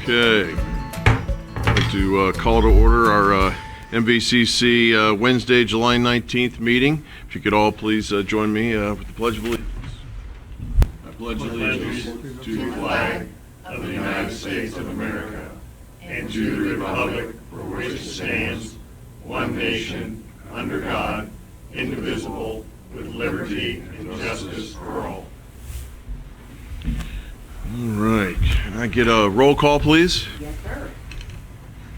Okay. I'd like to call to order our MVCC Wednesday, July 19th meeting. If you could all please join me with the Pledge of Allegiance. I pledge allegiance to the flag of the United States of America and to the republic for which it stands, one nation, under God, indivisible, with liberty and justice for all. All right. Can I get a roll call, please? Yes, sir.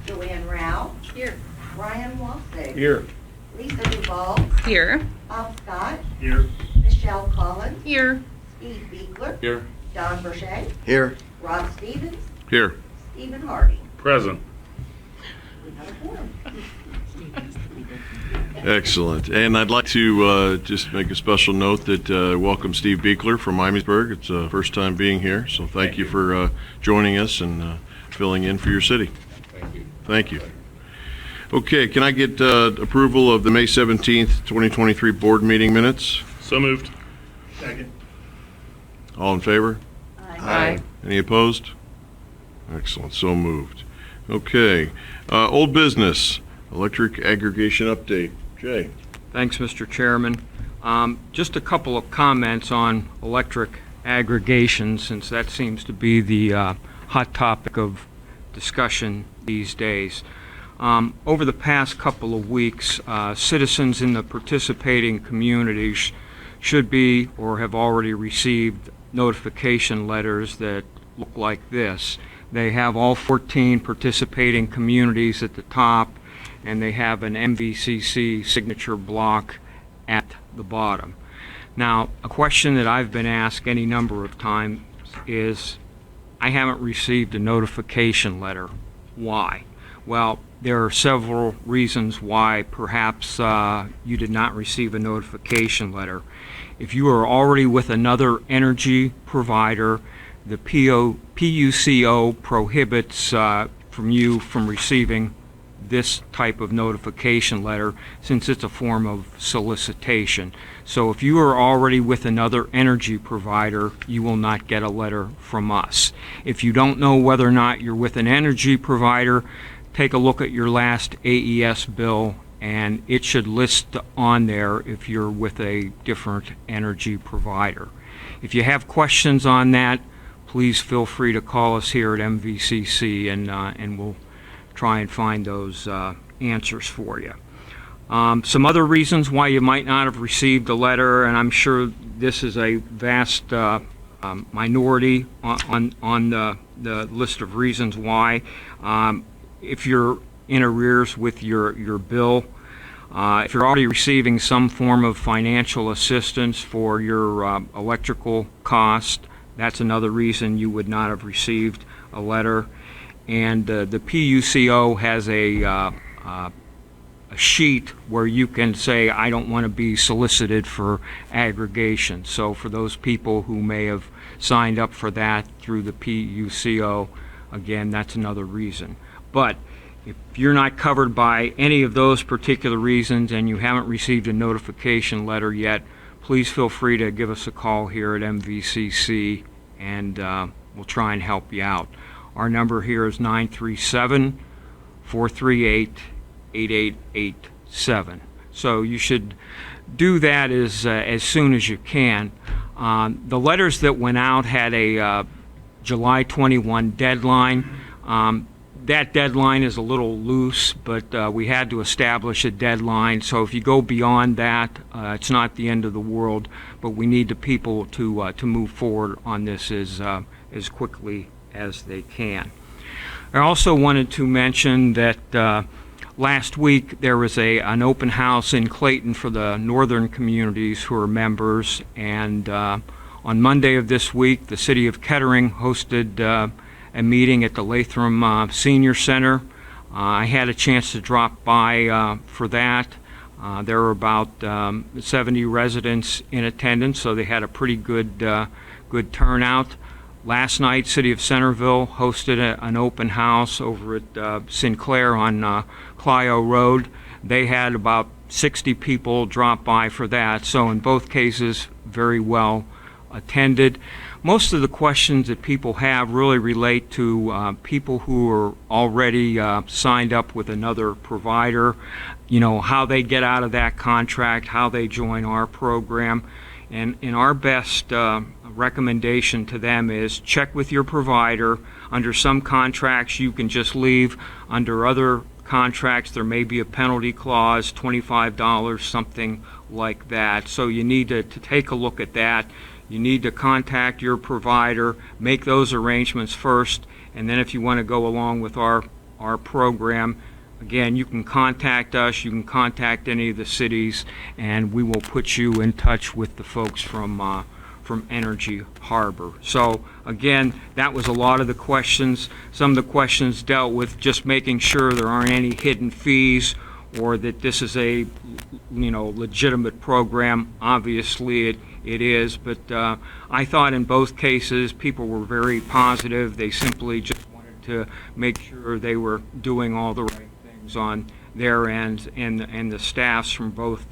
Joanne Rao. Here. Brian Wassig. Here. Lisa Duvall. Here. Bob Scott. Here. Michelle Collins. Here. Steve Beekler. Here. Don Burchett. Here. Rod Stevens. Here. Stephen Hardy. Present. We have a quorum. Excellent. And I'd like to just make a special note that welcome Steve Beekler from Miamisburg. It's first time being here, so thank you for joining us and filling in for your city. Thank you. Thank you. Okay, can I get approval of the May 17th, 2023 board meeting minutes? So moved. Second. All in favor? Aye. Any opposed? Excellent, so moved. Okay, old business, electric aggregation update. Jay. Thanks, Mr. Chairman. Just a couple of comments on electric aggregation, since that seems to be the hot topic of discussion these days. Over the past couple of weeks, citizens in the participating communities should be or have already received notification letters that look like this. They have all 14 participating communities at the top, and they have an MVCC signature block at the bottom. Now, a question that I've been asked any number of times is, I haven't received a notification letter. Why? Well, there are several reasons why perhaps you did not receive a notification letter. If you are already with another energy provider, the PUCO prohibits from receiving this type of notification letter, since it's a form of solicitation. So if you are already with another energy provider, you will not get a letter from us. If you don't know whether or not you're with an energy provider, take a look at your last AES bill, and it should list on there if you're with a different energy provider. If you have questions on that, please feel free to call us here at MVCC, and we'll try and find those answers for you. Some other reasons why you might not have received a letter, and I'm sure this is a vast minority on the list of reasons why. If you're in arrears with your bill, if you're already receiving some form of financial assistance for your electrical cost, that's another reason you would not have received a letter. And the PUCO has a sheet where you can say, I don't want to be solicited for aggregation. So for those people who may have signed up for that through the PUCO, again, that's another reason. But if you're not covered by any of those particular reasons and you haven't received a notification letter yet, please feel free to give us a call here at MVCC, and we'll try and help you out. Our number here is 937-438-8887. So you should do that as soon as you can. The letters that went out had a July 21 deadline. That deadline is a little loose, but we had to establish a deadline. So if you go beyond that, it's not the end of the world, but we need the people to move forward on this as quickly as they can. I also wanted to mention that last week there was an open house in Clayton for the northern communities who are members, and on Monday of this week the City of Kettering hosted a meeting at the Latham Senior Center. I had a chance to drop by for that. There were about 70 residents in attendance, so they had a pretty good turnout. Last night, City of Centerville hosted an open house over at Sinclair on Clio Road. They had about 60 people drop by for that, so in both cases, very well attended. most of the questions that people have really relate to people who are already signed up with another provider, how they get out of that contract, how they join our program. And our best recommendation to them is check with your provider. Under some contracts, you can just leave. Under other contracts, there may be a penalty clause, $25, something like that. So you need to take a look at that. You need to contact your provider, make those arrangements first, and then if you want to go along with our program, again, you can contact us, you can contact any of the cities, and we will put you in touch with the folks from Energy Harbor. So again, that was a lot of the questions. Some of the questions dealt with just making sure there aren't any hidden fees or that this is a legitimate program. Obviously it is, but I thought in both cases people were very positive. They simply just wanted to make sure they were doing all the right things on their end, and the staffs from both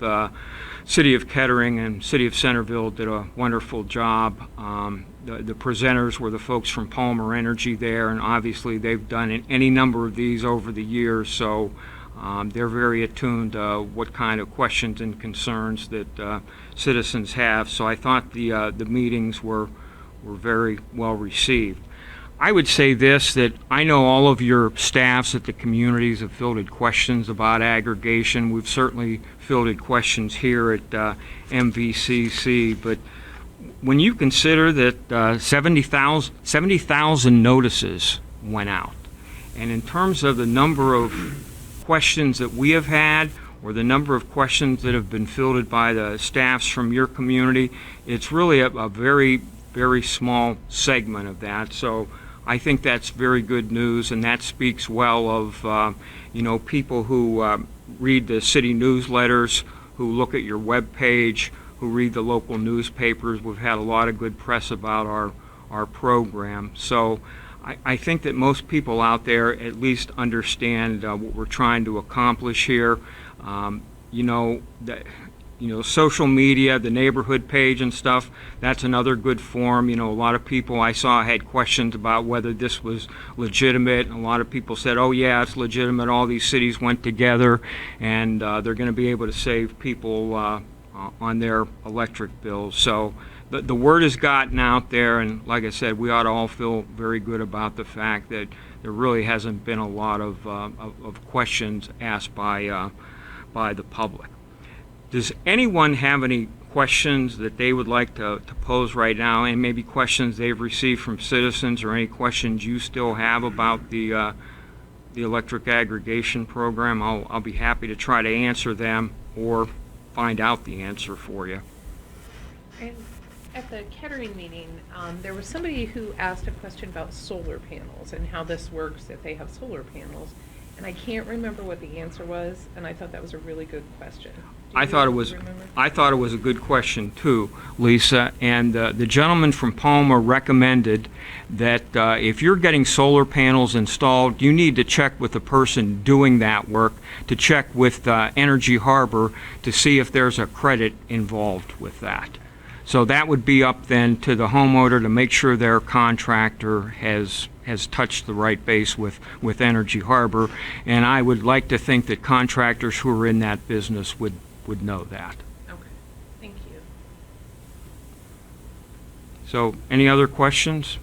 City of Kettering and City of Centerville did a wonderful job. The presenters were the folks from Palmer Energy there, and obviously they've done any number of these over the years, so they're very attuned to what kind of questions and concerns that citizens have. So I thought the meetings were very well received. I would say this, that I know all of your staffs at the communities have fielded questions about aggregation. We've certainly fielded questions here at MVCC, but when you consider that 70,000 notices went out, and in terms of the number of questions that we have had or the number of questions that have been fielded by the staffs from your community, it's really a very, very small segment of that. So I think that's very good news, and that speaks well of people who read the city newsletters, who look at your web page, who read the local newspapers. We've had a lot of good press about our program. So I think that most people out there at least understand what we're trying to accomplish here. Social media, the neighborhood page and stuff, that's another good form. A lot of people I saw had questions about whether this was legitimate. A lot of people said, oh yeah, it's legitimate. All these cities went together, and they're going to be able to save people on their electric bills. So the word has gotten out there, and like I said, we ought to all feel very good about the fact that there really hasn't been a lot of questions asked by the public. Does anyone have any questions that they would like to pose right now, and maybe questions they've received from citizens, or any questions you still have about the electric aggregation program? I'll be happy to try to answer them or find out the answer for you. And at the Kettering meeting, there was somebody who asked a question about solar panels and how this works if they have solar panels. And I can't remember what the answer was, and I thought that was a really good question. I thought it was a good question too, Lisa. And the gentleman from Palmer recommended that if you're getting solar panels installed, you need to check with the person doing that work, to check with Energy Harbor to see if there's a credit involved with that. So that would be up then to the homeowner to make sure their contractor has touched the right base with Energy Harbor, and I would like to think that contractors who are in that business would know that. Okay, thank you. So, any other questions?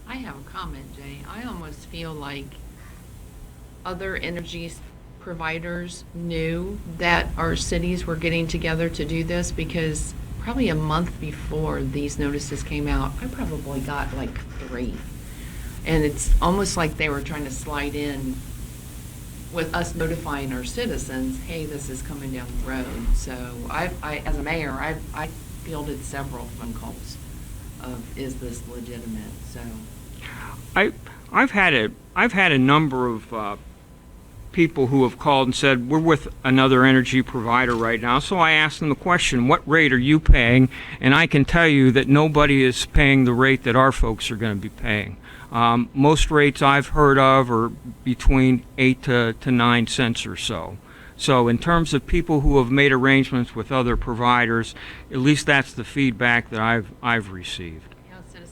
I have a comment, Jay. I almost feel like other energy providers knew that our cities were getting together to do this, because probably a month before these notices came out, I probably got like 3. And it's almost like they were trying to slide in with us notifying our citizens, hey, this is coming down the road. So I as a mayor, I fielded several phone calls of, is this legitimate? So I've had a number of people who have called and said, we're with another energy provider right now. So I asked them the question, what rate are you paying? And I can tell you that nobody is paying the rate that our folks are going to be paying. Most rates I've heard of are between 8 to 9 cents or so. So in terms of people who have made arrangements with other providers, at least that's the feedback that I've received. yeah,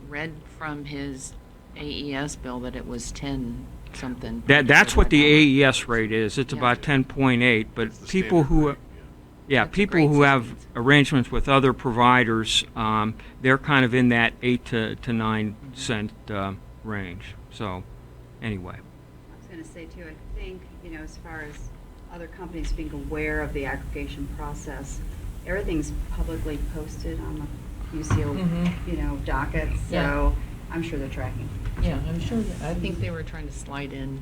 read from his AES bill that it was 10 something. That's what the AES rate is. It's Yeah. about 10.8, but It's the people standard who, rate, yeah, That's a people great who have savings. arrangements with other providers, they're kind of in that 8 to 9 cent range. So, anyway. I was going to say too, I think, as far as other companies being aware of the aggregation process, everything's publicly posted on the UCO, docket, Yeah. so I'm sure they're tracking. Yeah, I'm sure, I think they were trying to slide in.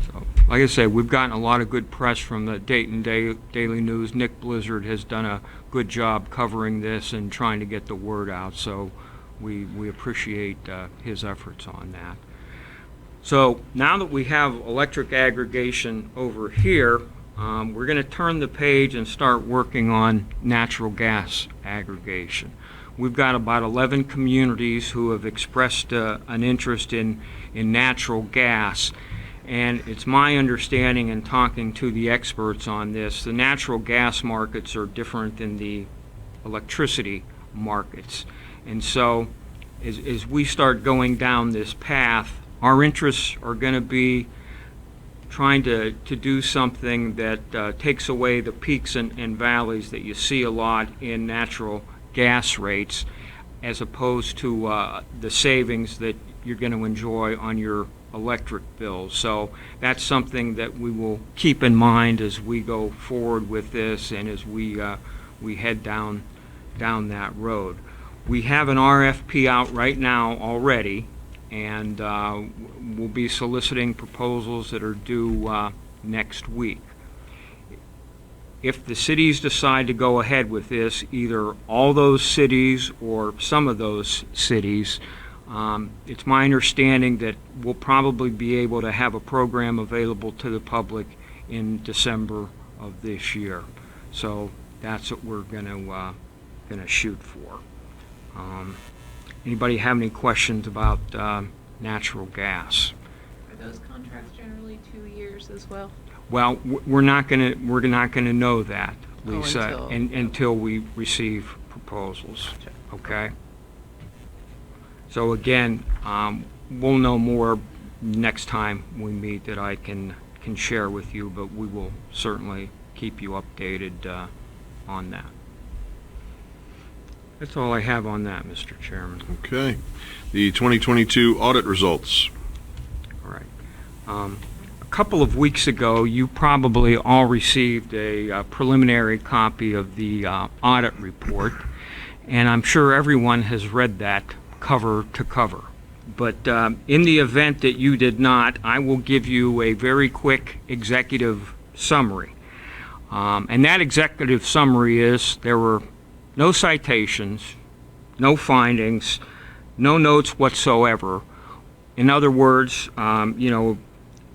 So, like I say, we've gotten a lot of good press from the Dayton Daily News. Nick Blizzard has done a good job covering this and trying to get the word out, so we appreciate his efforts on that. So now that we have electric aggregation over here, we're going to turn the page and start working on natural gas aggregation. We've got about 11 communities who have expressed an interest in natural gas. And it's my understanding in talking to the experts on this, the natural gas markets are different than the electricity markets. And so as we start going down this path, our interests are going to be trying to do something that takes away the peaks and valleys that you see a lot in natural gas rates, as opposed to the savings that you're going to enjoy on your electric bills. So that's something that we will keep in mind as we go forward with this and as we head down that road. We have an RFP out right now already, and we'll be soliciting proposals that are due next week. If the cities decide to go ahead with this, either all those cities or some of those cities, it's my understanding that we'll probably be able to have a program available to the public in December of this year. So that's what we're gonna shoot for. Anybody have any questions about natural gas? Are those contracts generally 2 years as well? Well, we're not gonna know that, Lisa, until- until we receive proposals. Okay. So again, we'll know more next time we meet that I can share with you, but we will certainly keep you updated on that. That's all I have on that, Mr. Chairman. Okay. The 2022 audit results. All right. A couple of weeks ago, you probably all received a preliminary copy of the audit report, and I'm sure everyone has read that cover to cover. But in the event that you did not, I will give you a very quick executive summary. And that executive summary is there were no citations, no findings, no notes whatsoever. In other words,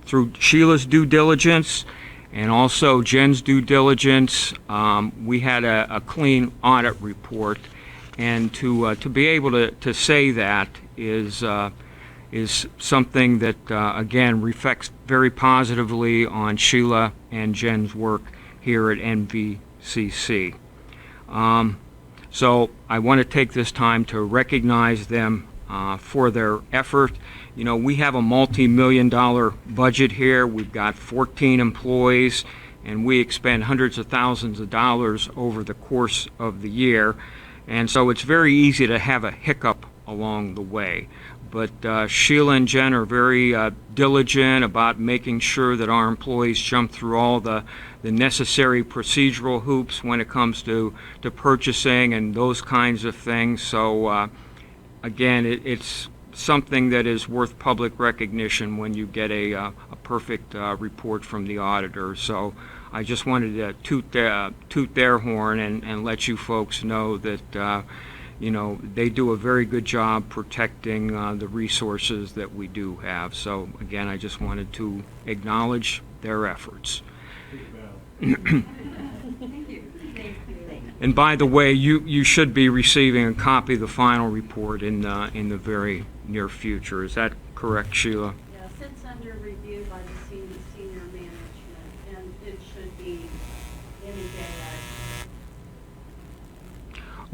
through Sheila's due diligence and also Jen's due diligence, we had a clean audit report. And to be able to say that is something that, again, reflects very positively on Sheila and Jen's work here at MVCC. So I want to take this time to recognize them for their effort. We have a multi-million-dollar budget here. We've got 14 employees, and we expend hundreds of thousands of dollars over the course of the year. And so it's very easy to have a hiccup along the way. But Sheila and Jen are very diligent about making sure that our employees jump through all the necessary procedural hoops when it comes to purchasing and those kinds of things. So again, it's something that is worth public recognition when you get a perfect report from the auditor. So I just wanted to toot their horn and let you folks know that they do a very good job protecting the resources that we do have. So again, I just wanted to acknowledge their efforts. And by the way, you should be receiving a copy of the final report in the very near future. Is that correct, Sheila? Yes, it's under review by the senior management, and it should be any day.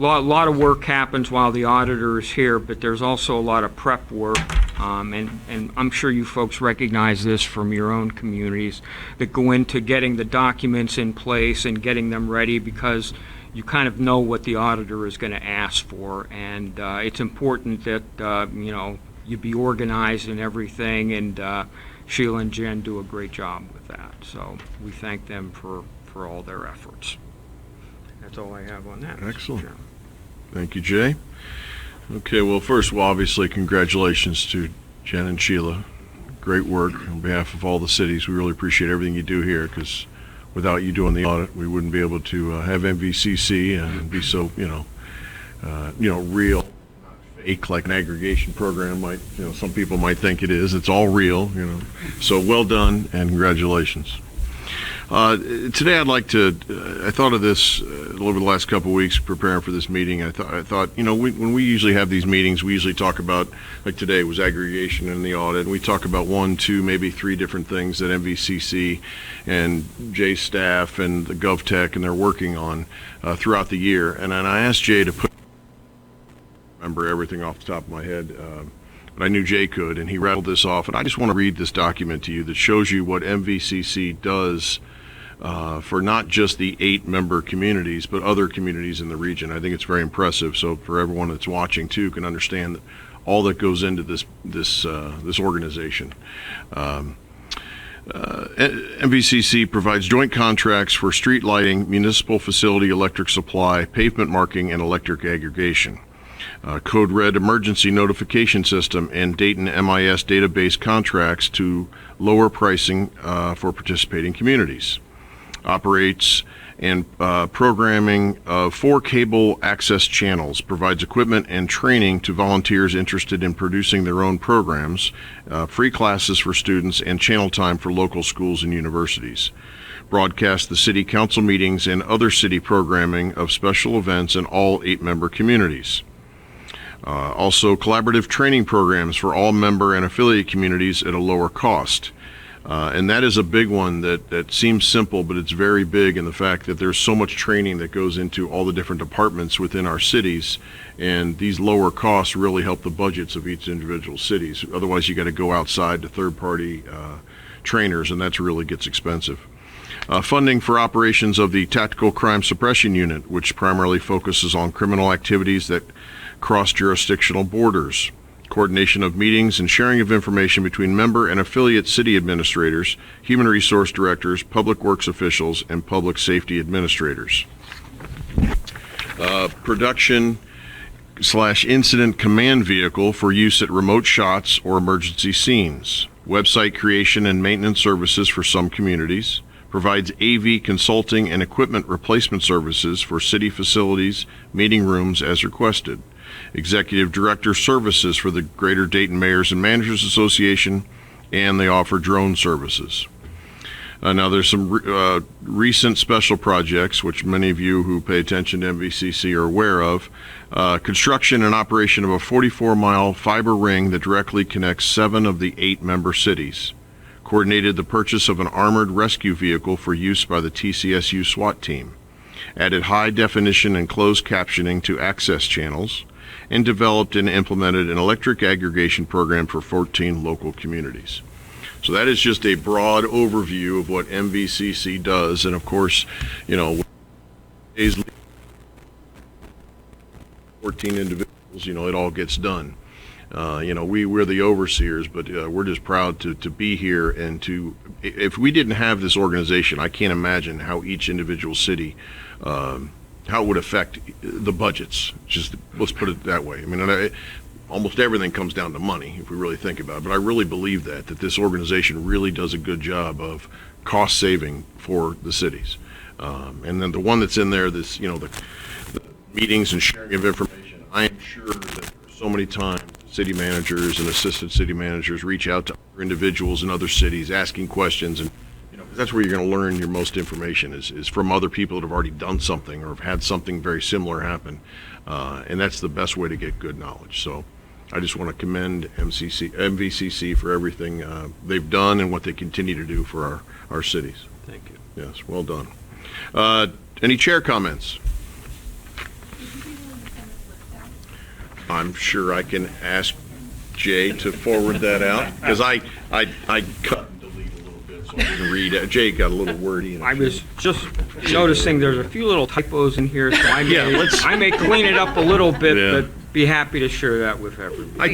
lot of work happens while the auditor is here, but there's also a lot of prep work, and I'm sure you folks recognize this from your own communities, that go into getting the documents in place and getting them ready, because you kind of know what the auditor is going to ask for, and it's important that you be organized and everything, and Sheila and Jen do a great job with that. So we thank them for all their efforts. That's all I have on that. Mr. Excellent. Chairman. Thank you, Jay. Okay, well, first of all, obviously, congratulations to Jen and Sheila. Great work on behalf of all the cities. We really appreciate everything you do here, because without you doing the audit, we wouldn't be able to have MVCC and be so, real, not fake like an aggregation program might, some people might think it is. It's all real, So well done and congratulations. Today I'd like to, I thought of this over the last couple of weeks preparing for this meeting. I thought, when we usually have these meetings, we usually talk about, like today was aggregation and the audit, and we talk about 1, 2, maybe 3 different things that MVCC and Jay's staff and the GovTech and they're working on throughout the year. And then I asked Jay to remember everything off the top of my head, but I knew Jay could, and he rattled this off. And I just want to read this document to you that shows you what MVCC does for not just the 8-member communities, but other communities in the region. I think it's very impressive. So for everyone that's watching too, can understand that all that goes into this organization. MVCC provides joint contracts for street lighting, municipal facility electric supply, pavement marking, and electric aggregation. Code Red emergency notification system and Dayton MIS database contracts to lower pricing for participating communities. Operates and programming of 4 cable access channels, provides equipment and training to volunteers interested in producing their own programs, free classes for students, and channel time for local schools and universities. Broadcast the city council meetings and other city programming of special events in all 8-member communities. Also collaborative training programs for all member and affiliate communities at a lower cost. And that is a big one that seems simple, but it's very big in the fact that there's so much training that goes into all the different departments within our cities, and these lower costs really help the budgets of each individual cities. Otherwise, you got to go outside to third-party trainers, and that really gets expensive. Funding for operations of the Tactical Crime Suppression Unit, which primarily focuses on criminal activities that cross jurisdictional borders. Coordination of meetings and sharing of information between member and affiliate city administrators, human resource directors, public works officials, and public safety administrators. Production/incident command vehicle for use at remote shots or emergency scenes. Website creation and maintenance services for some communities. Provides AV consulting and equipment replacement services for city facilities, meeting rooms as requested. Executive Director Services for the Greater Dayton Mayors and Managers Association, and they offer drone services. Now there's some recent special projects, which many of you who pay attention to MVCC are aware of. Construction and operation of a 44-mile fiber ring that directly connects 7 of the 8-member cities. Coordinated the purchase of an armored rescue vehicle for use by the TCSU SWAT team. Added high definition and closed captioning to access channels, and developed and implemented an electric aggregation program for 14 local communities. So that is just a broad overview of what MVCC does, and of course, 14 individuals, it all gets done. We're the overseers, but we're just proud to be here, and if we didn't have this organization, I can't imagine how each individual city, how it would affect the budgets. Just let's put it that way. I mean, almost everything comes down to money if we really think about it. But I really believe that this organization really does a good job of cost saving for the cities. And then the one that's in there, the meetings and sharing of information. I am sure that so many times city managers and assistant city managers reach out to other individuals in other cities asking questions, and that's where you're going to learn your most information is from other people that have already done something or have had something very similar happen, and that's the best way to get good knowledge. So I just want to commend MVCC for everything they've done and what they continue to do for our cities. Thank you. Yes, well done. Any chair comments? I'm sure I can ask Jay to forward that out, because I cut and delete a little bit, so I didn't read it. Jay got a little wordy. And I was just noticing there's a few little typos in here, so I may clean it up a little bit, Yeah. but be happy to share that with everyone. I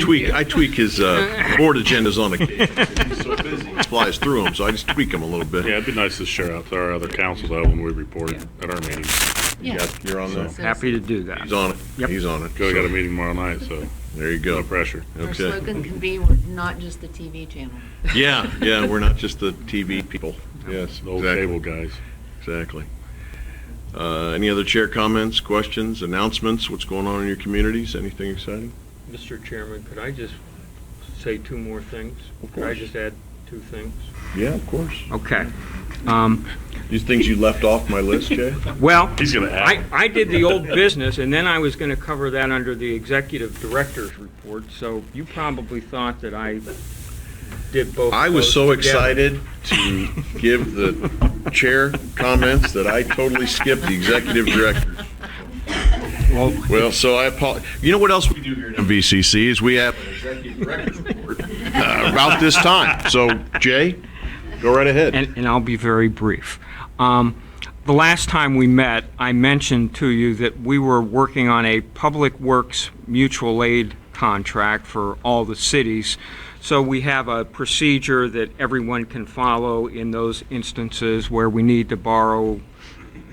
tweak his board agendas on occasion. He's so busy, he flies through them, so I just tweak them a little bit. Yeah, it'd be nice to share out to our other councils out when we report at our meetings. Yeah. You're on there? Happy to do that. He's on it. Yep. He's on it. Go, we got a meeting tomorrow night, so There you go. no pressure. Our Okay. slogan can be, we're not just the TV channel. Yeah, we're not just the TV people. Yes, The old exactly. cable guys. Exactly. Any other chair comments, questions, announcements? What's going on in your communities? Anything exciting? Mr. Chairman, could I just say two more things? Of Could I course. just add two things? Yeah, of course. Okay. These things you left off my list, Jay? Well, He's gonna add. I did the old business, and then I was going to cover that under the executive director's report, so you probably thought that I did both. I was those so together. excited to give the chair comments that I totally skipped the executive director. Well, so I apologize. You know what else we do here at MVCC is we have an executive director's report about this time. So, Jay, go right ahead. And I'll be very brief. The last time we met, I mentioned to you that we were working on a public works mutual aid contract for all the cities. So we have a procedure that everyone can follow in those instances where we need to borrow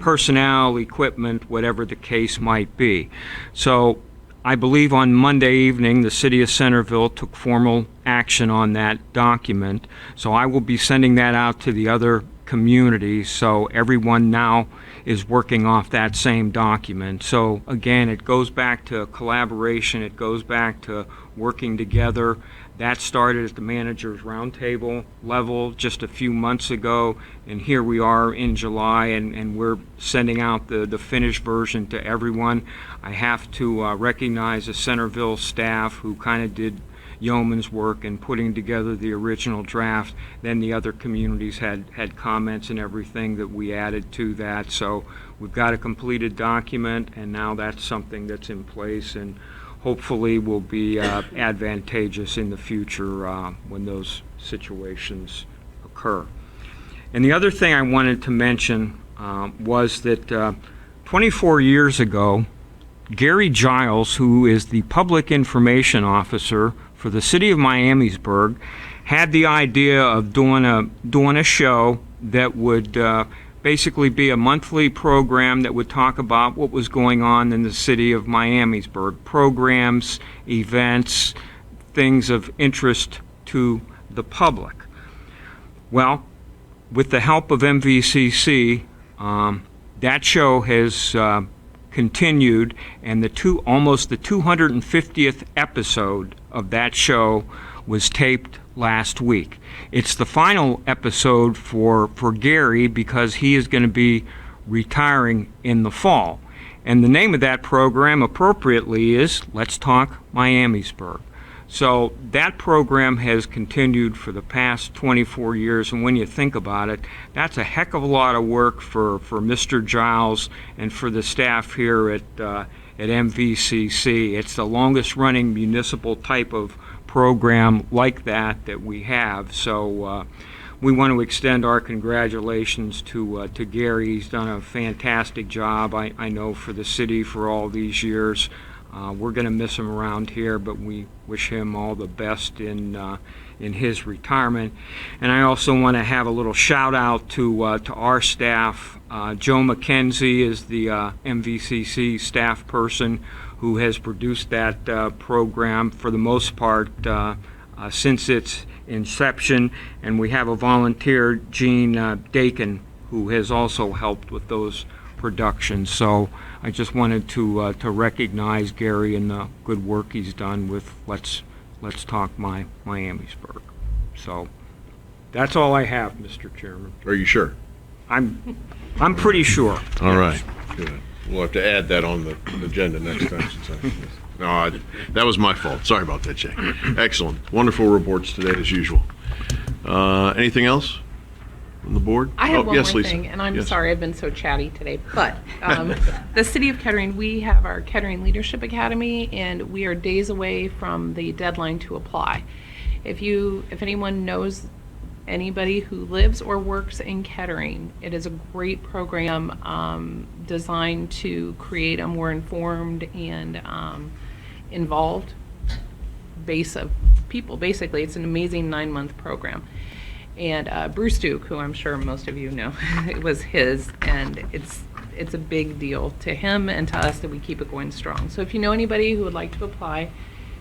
personnel, equipment, whatever the case might be. So I believe on Monday evening, the city of Centerville took formal action on that document. So I will be sending that out to the other communities, so everyone now is working off that same document. So again, it goes back to collaboration, it goes back to working together. That started at the managers roundtable level just a few months ago, and here we are in July, and we're sending out the finished version to everyone. I have to recognize the Centerville staff who kind of did yeoman's work in putting together the original draft. Then the other communities had comments and everything that we added to that. So we've got a completed document, and now that's something that's in place and hopefully will be advantageous in the future when those situations occur. And the other thing I wanted to mention was that 24 years ago, Gary Giles, who is the Public Information Officer for the city of Miamisburg, had the idea of doing a show that would basically be a monthly program that would talk about what was going on in the city of Miamisburg. Programs, events, things of interest to the public. Well, with the help of MVCC, that show has continued, and almost the 250th episode of that show was taped last week. It's the final episode for Gary because he is going to be retiring in the fall. And the name of that program appropriately is Let's Talk Miamisburg. So that program has continued for the past 24 years, and when you think about it, that's a heck of a lot of work for Mr. Giles and for the staff here at MVCC. It's the longest running municipal type of program like that we have. So we want to extend our congratulations to Gary. He's done a fantastic job, I know, for the city for all these years. We're going to miss him around here, but we wish him all the best in his retirement. And I also want to have a little shout out to our staff. Joe McKenzie is the MVCC staff person who has produced that program for the most part since its inception. And we have a volunteer, Gene Dakin, who has also helped with those productions. So I just wanted to recognize Gary and the good work he's done with Let's Talk Miamisburg. So that's all I have, Mr. Chairman. Are you sure? I'm pretty sure. All right. Good. We'll have to add that on the agenda next time. No, that was my fault. Sorry about that, Jay. Excellent. Wonderful reports today, as usual. Anything else? from the board? I have Oh, one yes, more Lisa. thing, and I'm Yes. sorry I've been so chatty today, but the City of Kettering, we have our Kettering Leadership Academy, and we are days away from the deadline to apply. If anyone knows anybody who lives or works in Kettering, it is a great program designed to create a more informed and involved base of people. Basically, it's an amazing 9-month program. And Bruce Duke, who I'm sure most of you know, it was his, and it's a big deal to him and to us that we keep it going strong. So if you know anybody who would like to apply,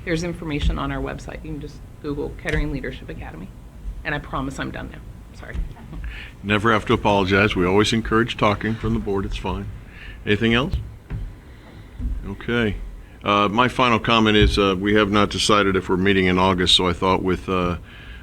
there's information on our website. You can just Google Kettering Leadership Academy. And I promise I'm done now. Sorry. Never have to apologize. We always encourage talking from the board. It's fine. Anything else? Okay. My final comment is we have not decided if we're meeting in August, so I thought with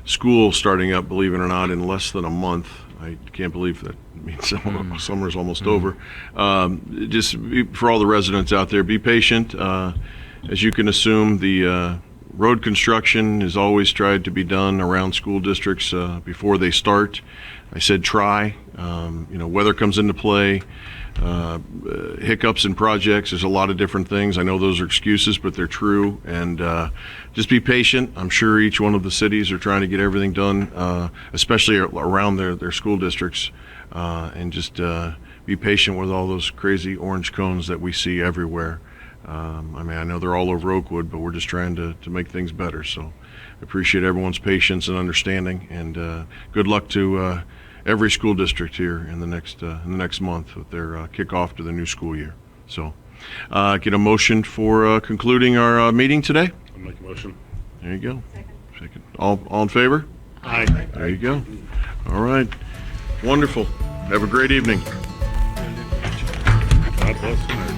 school starting up, believe it or not, in less than a month, I can't believe that means summer's almost over. For all the residents out there, be patient. As you can assume, the road construction is always tried to be done around school districts before they start. I said try. Weather comes into play. Hiccups in projects. There's a lot of different things. I know those are excuses, but they're true. And just be patient. I'm sure each one of the cities are trying to get everything dwn, especially around their school districts. And just be patient with all those crazy orange cones that we see everywhere. I know they're all over Oakwood, but we're just trying to make things better. So I appreciate everyone's patience and understanding. And good luck to every school district here in the next month with their kickoff to the new school year. So, get a motion for concluding our meeting today. I'll make a motion. There you go. Second. All in favor? Aye. There you go. All right. Wonderful. Have a great evening. God bless America.